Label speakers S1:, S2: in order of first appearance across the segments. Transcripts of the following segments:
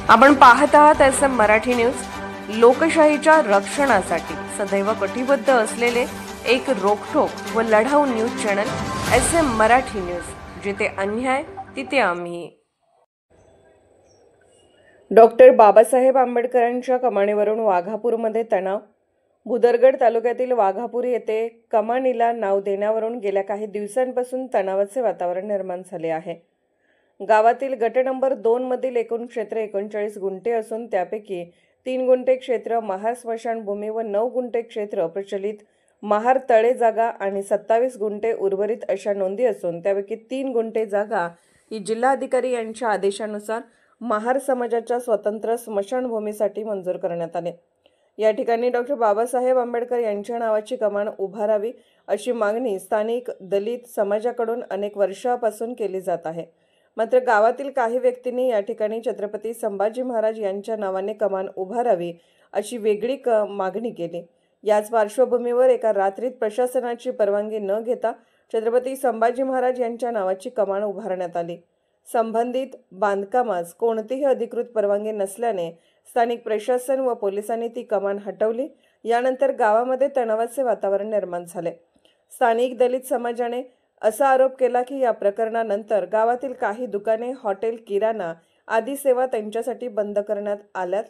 S1: आपण पाहत आहात SM मराठी न्यूज। लोकशाहीच्या रक्षणासाठी सदैव कटिबद्ध असलेले एक रोखठोक व लढाऊ news channel SM Marathi news, जिथे अन्याय तिथे आम्ही। डॉक्टर बाबासाहेब आंबेडकरांच्या कमानीवरून वाघापूरमध्ये तणाव। भुदरगड तालुक्यातील वाघापूर येथे कमानीला नाव देण्यावरून गेल्या काही दिवसांपासून तणावाचे वातावरण निर्माण झाले आहे। गावातील गट नंबर 2 मधील एकूण क्षेत्र 39 गुंठे असून त्यापैकी 3 गुंठे क्षेत्र महार स्मशानभूमी व 9 गुंठे क्षेत्र प्रचलित महार तळे जागा आणि 27 गुंठे उर्वरित अशा नोंदी असून त्यापैकी 3 गुंठे जागा ही जिल्हाधिकारी यांच्या आदेशानुसार महार समाजाच्या स्वतंत्र स्मशानभूमीसाठी मंजूर करण्यात आले। या ठिकाणी डॉक्टर बाबासाहेब आंबेडकर यांच्या नावाची कमान उभारावी अशी मागणी स्थानिक दलित समाजाकडून अनेक वर्षांपासून केली जात आहे। मात्र गावातील काही व्यक्तींनी या ठिकाणी छत्रपती संभाजी महाराज यांच्या नावाने कमान उभारावी अशी वेगळी मागणी केली। याच पार्श्वभूमीवर एका रात्रीत प्रशासनाची परवानगी न घेता छत्रपती संभाजी महाराज यांच्या नावाची कमान उभारण्यात आली। संबंधित बांधकामास कोणतीही अधिकृत परवानगी नसल्याने स्थानिक प्रशासन व पोलिसांनी ती कमान हटवली। यानंतर गावामध्ये तणावाचे वातावरण निर्माण झाले। स्थानिक दलित समाजाने असा आरोप केला की या प्रकरणानंतर गावातील काही दुकाने, हॉटेल, किराणा आदी सेवा त्यांच्यासाठी बंद करण्यात आल्यात।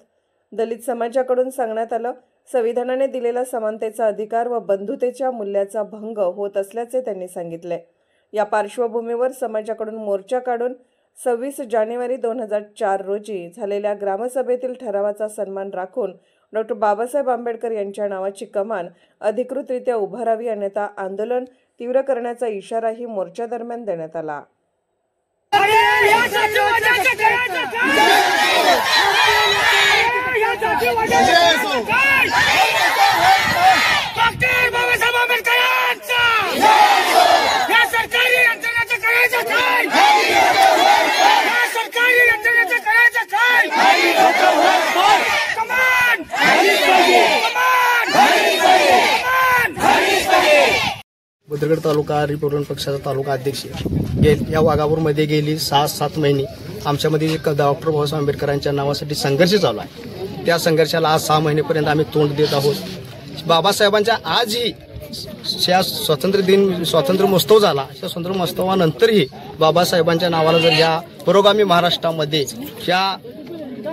S1: दलित समाजाकडून सांगण्यात आलं, संविधानाने दिलेला समानतेचा अधिकार व बंधुतेच्या मूल्याचा भंग होत असल्याचे त्यांनी सांगितले। या पार्श्वभूमीवर समाजाकडून मोर्चा काढून 26 जानेवारी 2004 रोजी झालेल्या ग्रामसभेतील ठरावाचा सन्मान राखून डॉक्टर बाबासाहेब आंबेडकर यांच्या नावाची कमान अधिकृतरित्या उभारावी, अन्यथा आंदोलन तीव्र करण्याचा इशाराही मोर्चा दरम्यान देण्यात आला।
S2: भुदरगड तालुका रिपब्लिकन पक्षाचा तालुका अध्यक्ष या वाघापूरमध्ये गेली 6-7 महिने आमच्यामध्ये डॉक्टर बाबासाहेब आंबेडकरांच्या नावासाठी संघर्ष चालू आहे। त्या संघर्षाला आज 6 महिनेपर्यंत आम्ही तोंड देत आहोत। बाबासाहेबांच्या आजही स्वातंत्र्य महोत्सव झाला, त्या स्वातंत्र्य महोत्सवानंतरही बाबासाहेबांच्या नावाला जर या पुरोगामी महाराष्ट्रामध्ये या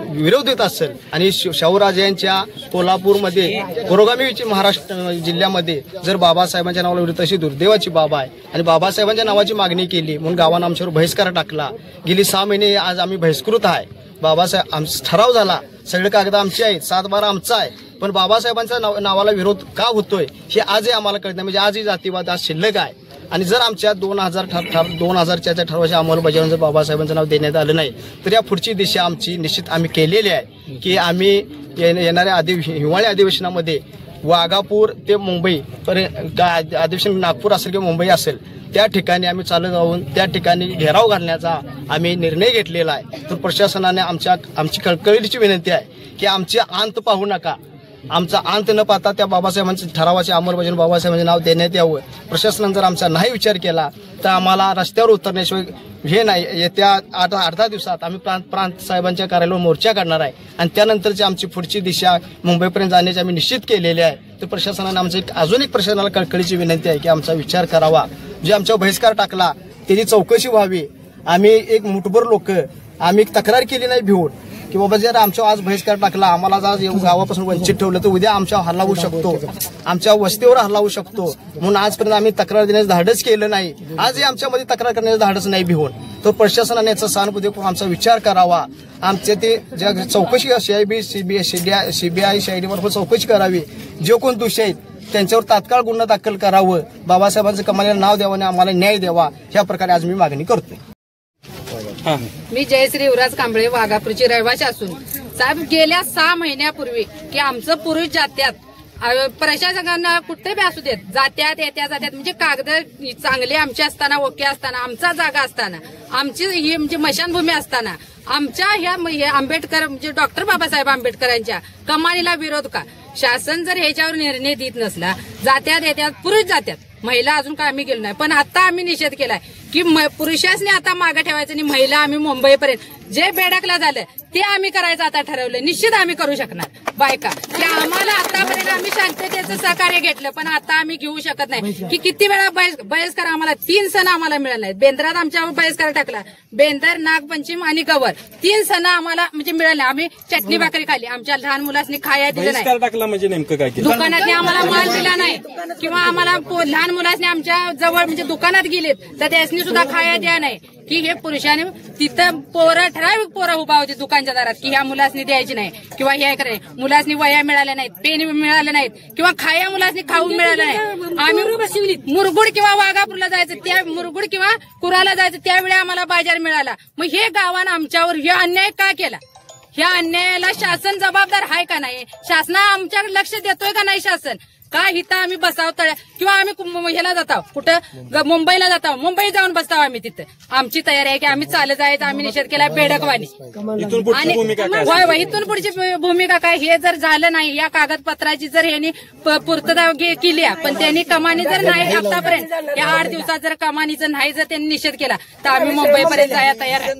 S2: विरोध येत असेल आणि शाहूराजे यांच्या कोल्हापूरमध्ये पुरोगामी महाराष्ट्र जिल्ह्यामध्ये जर बाबासाहेबांच्या नावाला विरोध, अशी दुर्दैवाची बाब आहे आणि बाबासाहेबांच्या नावाची मागणी केली म्हणून गावानं आमच्यावर बहिष्कार टाकला। गेली 6 महिने आज आम्ही बहिष्कृत आहे। बाबासाहेब आमचा ठराव झाला, सगळे कागद आमचे आहेत, 7-12 आमचा आहे, पण बाबासाहेबांच्या नावाला विरोध का होतोय हे आजही आम्हाला कळत नाही। म्हणजे आजही जातीवाद आज शिल्लक आहे आणि जर आमच्या 2000च्या ठरावाच्या अंमलबजावणी जर बाबासाहेबांचं नाव देण्यात आलं नाही तर या पुढची दिशा आमची निश्चित आम्ही केलेली आहे की आम्ही येणाऱ्या हिवाळी अधिवेशनामध्ये वाघापूर ते मुंबई अधिवेशन नागपूर असेल किंवा मुंबई असेल त्या ठिकाणी आम्ही चालत जाऊन त्या ठिकाणी घेराव घालण्याचा आम्ही निर्णय घेतलेला आहे। तर प्रशासनाने आमची कळकळीची विनंती आहे की आमचे अंत पाहू नका, आमचा अंत न पाहता त्या बाबासाहेबांच्या ठरावाची अंमलबजावणी बाबासाहेबांचे नाव देण्यात यावं। प्रशासनाने जर आमचा नाही विचार केला तर आम्हाला रस्त्यावर उतरण्याशिवाय हे नाही। येत्या 8-10 दिवसात आम्ही प्रांत साहेबांच्या कार्यालयावर मोर्चा काढणार आहे आणि त्यानंतरची आमची पुढची दिशा मुंबईपर्यंत जाण्याची आम्ही निश्चित केलेली आहे। तर प्रशासनाने आमचं अजून एक प्रशासनाला कळकळीची विनंती आहे की आमचा विचार करावा, जे आमच्यावर बहिष्कार टाकला त्याची चौकशी व्हावी। आम्ही एक मुठभर लोक आम्ही एक तक्रार केली नाही भिवून की बाबा जर आमच्यावर आज बहिष्कार टाकला, आम्हाला आज गावापासून वंचित ठेवलं तर उद्या आमच्यावर हल्ला होऊ शकतो, आमच्या वस्तीवर हल्ला होऊ शकतो, म्हणून आजपर्यंत आम्ही तक्रार देण्याचं धाडस केलं नाही। आजही आमच्यामध्ये तक्रार करण्याचं धाडस नाही भिवून। तर प्रशासनाने याचा सहानुभूतीपूर्वक आमचा विचार करावा। आमच्या ते चौकशी CBI CID मार्फत चौकशी करावी, जे कोण दोषी आहेत त्यांच्यावर तात्काळ गुन्हा दाखल करावं, बाबासाहेबांचं कमानीला नाव द्यावं आणि आम्हाला न्याय द्यावा, ह्या प्रकारे आज मी मागणी करतोय।
S3: मी जयश्री युवराज कांबळे वाघापूरची रहिवासी असून साहेब गेल्या 6 महिन्यापूर्वी की आमचं पूर्वी जात्यात प्रशासकांना कुठे बी असू देत जात्यात जात्यात म्हणजे कागद चांगले आमचे असताना, ओके असताना, आमचा जागा असताना, आमची ही म्हणजे मशानभूमी असताना आमच्या ह्या आंबेडकर म्हणजे डॉक्टर बाबासाहेब आंबेडकरांच्या कमानीला विरोध का? शासन जर ह्याच्यावर निर्णय देत नसला, जात्यात पुरुष जात्यात, महिला अजून काय आम्ही गेलो नाही, पण आता आम्ही निषेध केलाय की पुरुषांनी आता मागे ठेवायचं आणि महिला आम्ही मुंबईपर्यंत जे बेडकला झालं ते आम्ही करायचं आता ठरवलं. निश्चित आम्ही करू शकणार बायका. की आम्हाला आतापर्यंत आम्ही शांततेचं सहकार्य घेतलं, पण आता आम्ही घेऊ शकत नाही. की किती वेळा बहिष्कार आम्हाला 3 सण आम्हाला मिळाले नाहीत. बेंद्रात आमच्यावर बहिष्कार टाकला. बेंदर, नागपंचमी आणि गवर 3 सण आम्हाला म्हणजे मिळाले. आम्ही चटणी भाकरी खाली, आमच्या लहान मुलांनी खाया दिलं नाही.
S4: टाकला म्हणजे नेमकं काय केलं?
S3: दुकानात आम्हाला माल दिला नाही किंवा आम्हाला लहान मुलांनी आमच्या जवळ म्हणजे दुकानात गेलेत तर त्यासनी सुद्धा खाया द्या नाही. की हे पुरुषांनी तिथं ठराविक पोरं उभा होती दुकानच्या दारात की ह्या मुलासनी द्यायची नाही किंवा हे करायचं. मुलासनी वह्या मिळाल्या नाहीत, पेन मिळाले नाहीत किंवा खाया मुलासनी खाऊन मिळालं नाही. आम्ही मुरगुड किंवा वाघापूरला जायचं, त्या मुरगुड किंवा कुराला जायचं त्यावेळी आम्हाला बाजार मिळाला. मग हे गावानं आमच्यावर हे अन्याय का केला? ह्या अन्यायाला शासन जबाबदार आहे का नाही? शासना आमच्याकडे लक्ष देतोय का नाही शासन? का इथं आम्ही बसाव तळ्या किंवा आम्ही ह्याला जातो कुठं मुंबईला जातो, मुंबई जाऊन बसताव आम्ही तिथं. आमची तयारी आहे की आम्ही चालत जायचं. आम्ही निषेध केला बेडकवाणी. आणि इथून पुढची भूमिका काय? हे जर झालं नाही, या कागदपत्राची जर यांनी पूर्तता केली पण त्यांनी कमानी जर नाही आतापर्यंत या 8 दिवसात जर कमानीचं नाही जर त्यांनी निषेध केला तर आम्ही मुंबईपर्यंत जायला तयार आहे.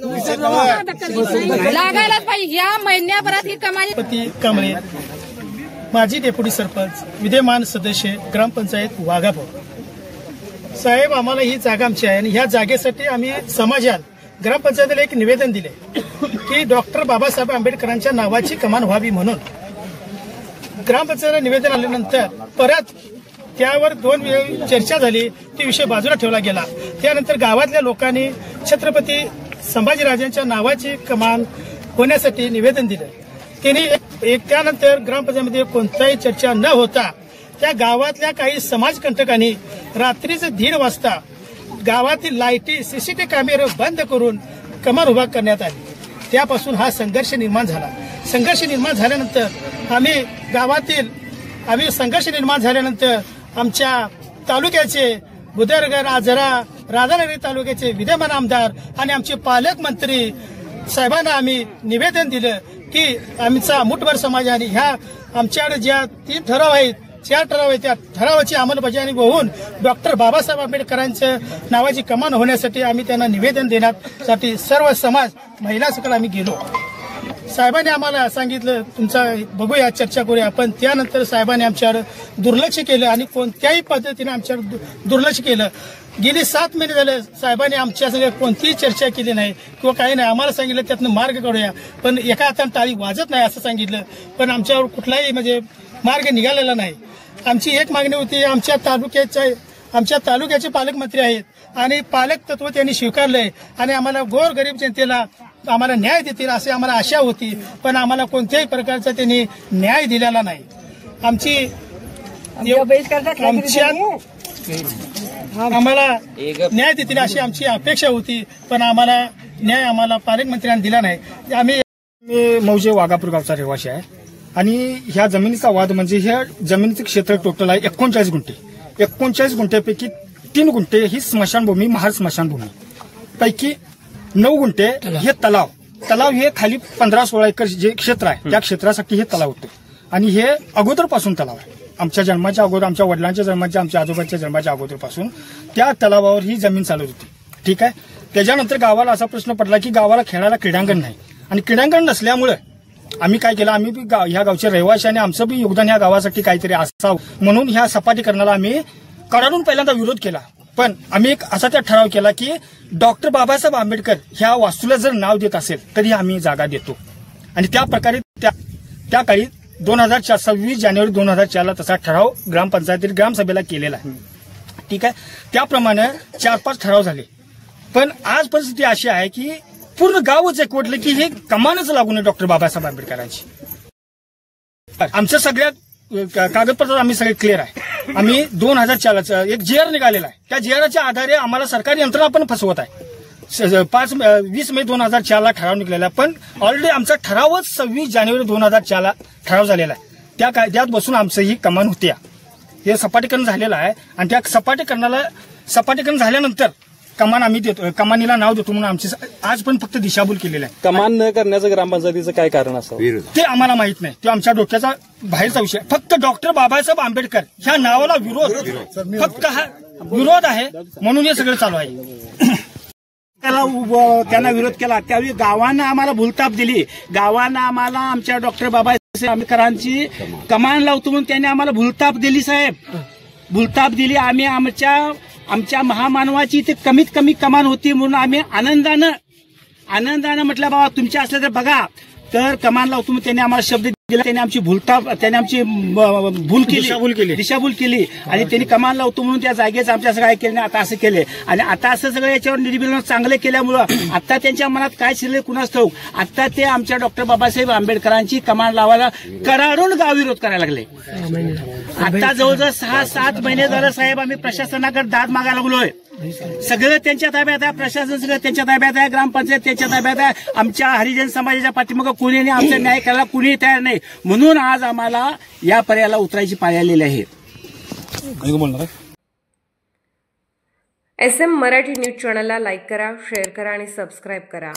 S3: लागायलाच पाहिजे. या महिन्याभरात ही कमानी.
S5: माजी डेप्युटी सरपंच, विद्यमान सदस्य, ग्रामपंचायत वाघापूर साहेब, आम्हाला ही जागा आमची आहे आणि ह्या जागेसाठी आम्ही समाजात ग्रामपंचायतीला एक निवेदन दिले की डॉक्टर बाबासाहेब आंबेडकरांच्या नावाची कमान व्हावी म्हणून. ग्रामपंचायतीला निवेदन आल्यानंतर परत त्यावर 2 वेळा चर्चा झाली, ती विषय बाजूला ठेवला गेला. त्यानंतर गावातल्या लोकांनी छत्रपती संभाजीराजांच्या नावाची कमान होण्यासाठी निवेदन दिलं. त्यांनी त्यानंतर ग्रामपंचायतीमध्ये कोणताही चर्चा न होता त्या गावातल्या काही समाजकंटकांनी रात्रीचे 1:30 वाजता गावातील लाईटी, सीसीटीव्ही कॅमेरे बंद करून कमान उभा करण्यात आली. त्यापासून हा संघर्ष निर्माण झाला. संघर्ष निर्माण झाल्यानंतर संघर्ष निर्माण झाल्यानंतर आमच्या तालुक्याचे बुदरगड, आजरा, राधानगरी तालुक्याचे विद्यमान आमदार आणि आमचे पालकमंत्री साहेबांना आम्ही निवेदन दिलं की आमचा मुठभर समाज आणि ह्या आमच्याकडे ज्या 3 ठराव आहेत, 4 ठराव आहेत, त्या ठरावाची अंमलबजावणी होऊन डॉक्टर बाबासाहेब आंबेडकरांच्या नावाची कमान होण्यासाठी आम्ही त्यांना निवेदन देण्यासाठी सर्व समाज महिला सकल आम्ही गेलो. साहेबांनी आम्हाला सांगितलं तुमचा बघूया, चर्चा करूया. पण त्यानंतर साहेबांनी आमच्यावर दुर्लक्ष केलं आणि कोणत्याही पद्धतीने आमच्यावर दुर्लक्ष केलं. गेली 7 महिने झाले साहेबांनी आमच्या सगळ्या कोणतीही चर्चा केली नाही किंवा काही नाही. आम्हाला सांगितलं त्यातनं मार्ग काढूया, पण एका हाताने टाळी वाजत नाही असं सांगितलं. पण आमच्यावर कुठलाही म्हणजे मार्ग निघालेला नाही. आमची एक मागणी होती, आमच्या तालुक्याचे पालकमंत्री आहेत आणि पालक तत्व त्यांनी स्वीकारलंय आणि आम्हाला गोरगरीब जनतेला आम्हाला न्याय देतील अशी आम्हाला आशा होती. पण आम्हाला कोणत्याही प्रकारचा त्यांनी न्याय दिलेला नाही. आम्हाला न्याय देतील अशी आमची अपेक्षा होती, पण आम्हाला पालकमंत्र्यांनी दिला नाही. मी मौजे वाघापूर गावचा रहिवासी आहे आणि ह्या जमिनीचा वाद म्हणजे ह्या जमिनीचं क्षेत्र टोटल आहे 39 गुंठे. 39 गुंठ्यापैकी 3 गुंठे ही स्मशानभूमी, महार स्मशानभूमी पैकी 9 गुंठे हे तलाव हे खाली 15-16 एकर जे क्षेत्र आहे त्या क्षेत्रासाठी हे तलाव होते आणि हे अगोदरपासून तलाव आहे. आमच्या जन्माच्या अगोदर, आमच्या वडिलांच्या जन्माच्या, आमच्या आजोबांच्या जन्माच्या अगोदरपासून त्या तलावावर ही जमीन चालत होती. ठीक आहे. त्याच्यानंतर गावाला असा प्रश्न पडला की गावाला खेळायला क्रीडांगण नाही आणि क्रीडांगण नसल्यामुळे आम्ही काय केलं, आम्ही ह्या गावचे रहिवासी आणि आमचं बी योगदान ह्या गावासाठी काहीतरी असावं म्हणून ह्या सपाटीकरणाला आम्ही कडाडून पहिल्यांदा विरोध केला. पण आम्ही एक असा त्या ठराव केला की डॉक्टर बाबासाहेब आंबेडकर ह्या वास्तूला जर नाव देत असेल तरी आम्ही जागा देतो. आणि त्या प्रकारे त्या काळी 26 जानेवारी 2004 तसा ठराव ग्रामपंचायतीत ग्रामसभेला केलेला आहे. ठीक आहे. त्याप्रमाणे 4-5 ठराव झाले. पण आज परिस्थिती अशी आहे की पूर्ण गावच एकवटलं की हे कमानच लागू नये डॉक्टर बाबासाहेब आंबेडकरांची. आमचं सगळ्या कागदपत्रात आम्ही सगळे क्लिअर आहे. आम्ही 2004चा एक GR निघालेला आहे. त्या GRच्या आधारे आम्हाला सरकारी यंत्रणा पण फसवत आहे. 20 मे 2004ला ठराव निघालेला पण ऑलरेडी आमचा ठरावच 26 जानेवारी 2004ला ठराव झालेला आहे. त्यात बसून आमचं ही कमान होती. हे सपाटीकरण झालेलं आहे आणि त्या सपाटीकरण झाल्यानंतर कमान आम्ही देतो, कमानीला नाव देतो म्हणून आमची आज पण फक्त दिशाभूल केलेलं आहे.
S4: कमान न करण्याचं ग्रामपंचायतीचं काय कारण असावं
S5: ते आम्हाला माहित नाही. ते आमच्या डोक्याचा बाहेरचा विषय. फक्त डॉक्टर बाबासाहेब आंबेडकर ह्या नावाला विरोध, फक्त हा विरोध आहे म्हणून हे सगळं चालू आहे. त्यांना विरोध केला त्यावेळी गावानं आम्हाला भूलताप दिली. गावानं आम्हाला आमच्या डॉक्टर बाबासाहेब आंबेडकरांची कमान लावतो म्हणून त्यांनी आम्हाला भूलताप दिली साहेब. भूलताप दिली. आम्ही आमच्या महामानवाची इथे कमीत कमी कमान होती म्हणून आम्ही आनंदानं म्हटलं बाबा तुमच्या असलं तर बघा तर कमान लावतो म्हणून त्यांनी आम्हाला शब्द दिला. त्यांनी आमची दिशाभूल केली आणि त्यांनी कमान लावतो म्हणून त्या जागेच आमच्या असं काय केलं नाही. आता असं केले आणि आता असं सगळं याच्यावर निर्विरोध चांगलं केल्यामुळं आता त्यांच्या मनात काय शिरले कुणास ठाऊक. आता ते आमच्या डॉक्टर बाबासाहेब आंबेडकरांची कमान लावायला करारून गावविरोध करायला लागले. आता जवळजवळ 6-7 महिने झालं साहेब आम्ही प्रशासनाकडे दाद मागायला लागलोय. सगळं त्यांच्या ताब्यात आहे. प्रशासन सगळं त्यांच्या ताब्यात आहे. ग्रामपंचायत त्यांच्या ताब्यात आहे. आमच्या हरिजन समाजाच्या पाठीमागं कुणी नाही. आमचा न्याय करायला कुणी तयार नाही. म्हणून आज आम्हाला या पर्यायाला उतरायची पाळी आलेली आहे.
S1: SM मराठी न्यूज चॅनलला लाईक करा, शेअर करा आणि सबस्क्राईब करा.